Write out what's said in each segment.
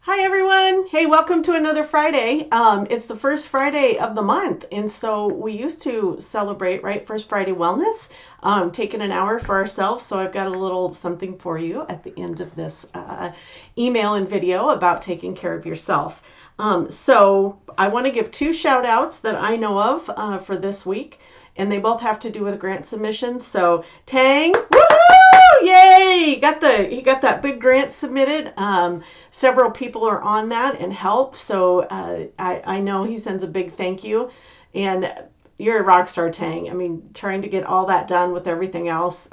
Hi everyone. Hey, welcome to another Friday. It's the first Friday of the month, and so we used to celebrate, right? First Friday Wellness, taking an hour for ourselves. So I've got a little something for you at the end of this email and video about taking care of yourself. So I want to give two shout outs that I know of for this week, and they both have to do with grant submissions. So Tang, woo! Yay! He got that big grant submitted. Several people are on that and helped. So I know he sends a big thank you. And you're a rock star, Tang. I mean, trying to get all that done with everything else,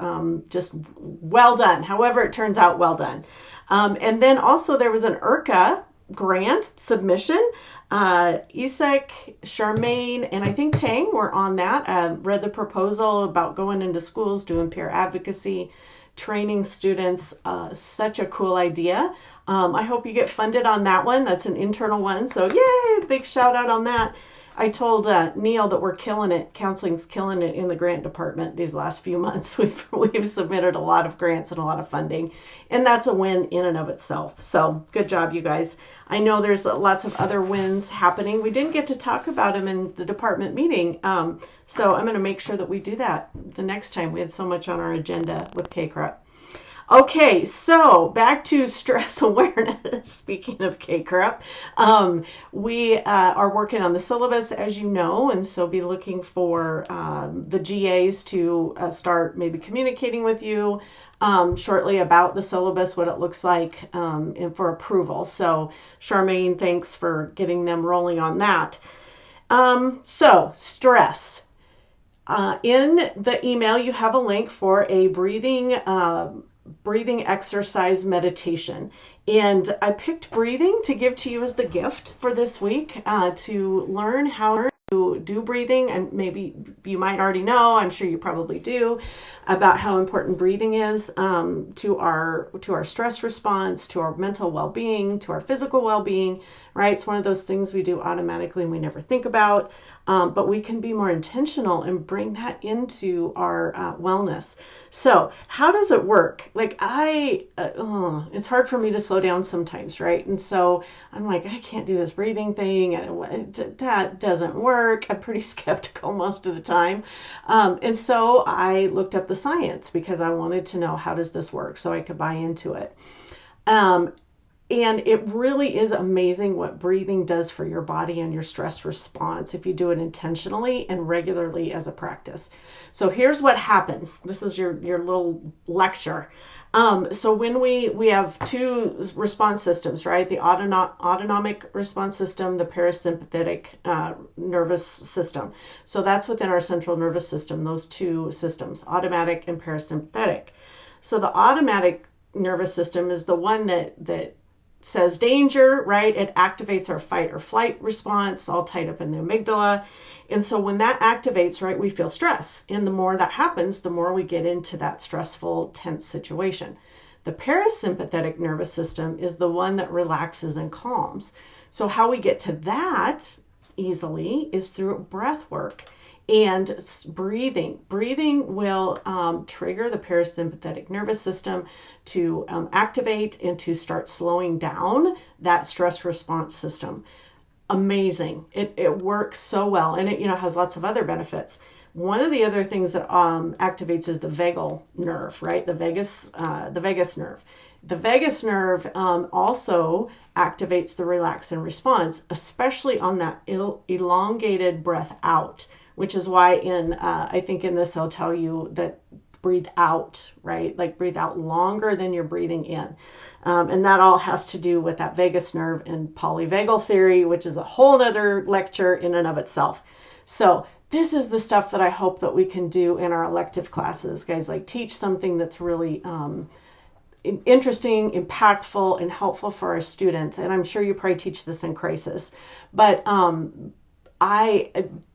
just well done. However, it turns out, well done. And then also there was an IRCA grant submission. Isak, Charmaine, and I think Tang were on that. Read the proposal about going into schools, doing peer advocacy, training students. Such a cool idea. I hope you get funded on that one. That's an internal one. So yay, big shout out on that. I told Neil that we're killing it. Counseling's killing it in the grant department these last few months. We've submitted a lot of grants and a lot of funding, and that's a win in and of itself. So good job, you guys. I know there's lots of other wins happening. We didn't get to talk about them in the department meeting, so I'm going to make sure that we do that the next time. We had so much on our agenda with KCRUP. Okay, so back to stress awareness. Speaking of KCREP, we are working on the syllabus, as you know, and so be looking for the GAs to start maybe communicating with you shortly about the syllabus, what it looks like, and for approval. So, Charmaine, thanks for getting them rolling on that. So, stress. In the email, you have a link for a breathing exercise meditation. And I picked breathing to give to you as the gift for this week to learn how to do breathing. And maybe you might already know, I'm sure you probably do, about how important breathing is to our stress response, to our mental well-being, to our physical well-being, right? It's one of those things we do automatically and we never think about. But we can be more intentional and bring that into our wellness. So, how does it work? Like, it's hard for me to slow down sometimes, right? And so I'm like, I can't do this breathing thing, and that doesn't work. I'm pretty skeptical most of the time. And so I looked up the science because I wanted to know, how does this work so I could buy into it. Um, and it really is amazing what breathing does for your body and your stress response if you do it intentionally and regularly as a practice. So here's what happens. This is your little lecture. So when we have two response systems, right? The autonomic response system, the parasympathetic nervous system. So that's within our central nervous system, those two systems, automatic and parasympathetic. So the automatic nervous system is the one that says danger, right? It activates our fight or flight response, all tied up in the amygdala. And so when that activates, right, we feel stress. And the more that happens, the more we get into that stressful, tense situation. The parasympathetic nervous system is the one that relaxes and calms. So how we get to that easily is through breath work and breathing. Breathing will trigger the parasympathetic nervous system to activate and to start slowing down that stress response system. Amazing. It works so well, and it has lots of other benefits. One of the other things that activates is the vagal nerve, right? The vagus nerve. The vagus nerve also activates the relax and response, especially on that elongated breath out, which is why I think in this I'll tell you that breathe out, right? Like breathe out longer than you're breathing in. And that all has to do with that vagus nerve and polyvagal theory, which is a whole other lecture in and of itself. So this is the stuff that I hope that we can do in our elective classes, guys. Like teach something that's really interesting, impactful, and helpful for our students. And I'm sure you probably teach this in crisis, but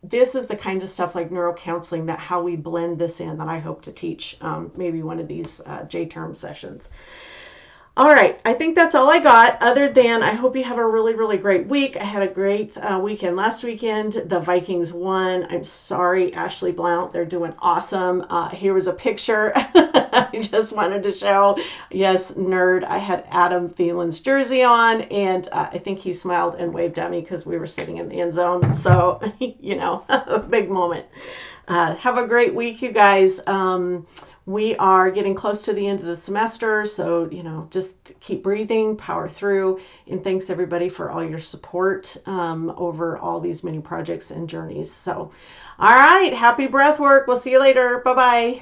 this is the kind of stuff like neurocounseling, that how we blend this in, that I hope to teach maybe one of these J-term sessions. All right, I think that's all I got, other than I hope you have a really, really great week. I had a great weekend last weekend. The Vikings won. I'm sorry, Ashley Blount. They're doing awesome. Here was a picture I just wanted to show. Yes, nerd. I had Adam Thielen's jersey on, and I think he smiled and waved at me because we were sitting in the end zone. So, a big moment. Have a great week, you guys. We are getting close to the end of the semester, so, just keep breathing, power through, and thanks everybody for all your support over all these many projects and journeys. So, all right, happy breath work. We'll see you later. Bye-bye.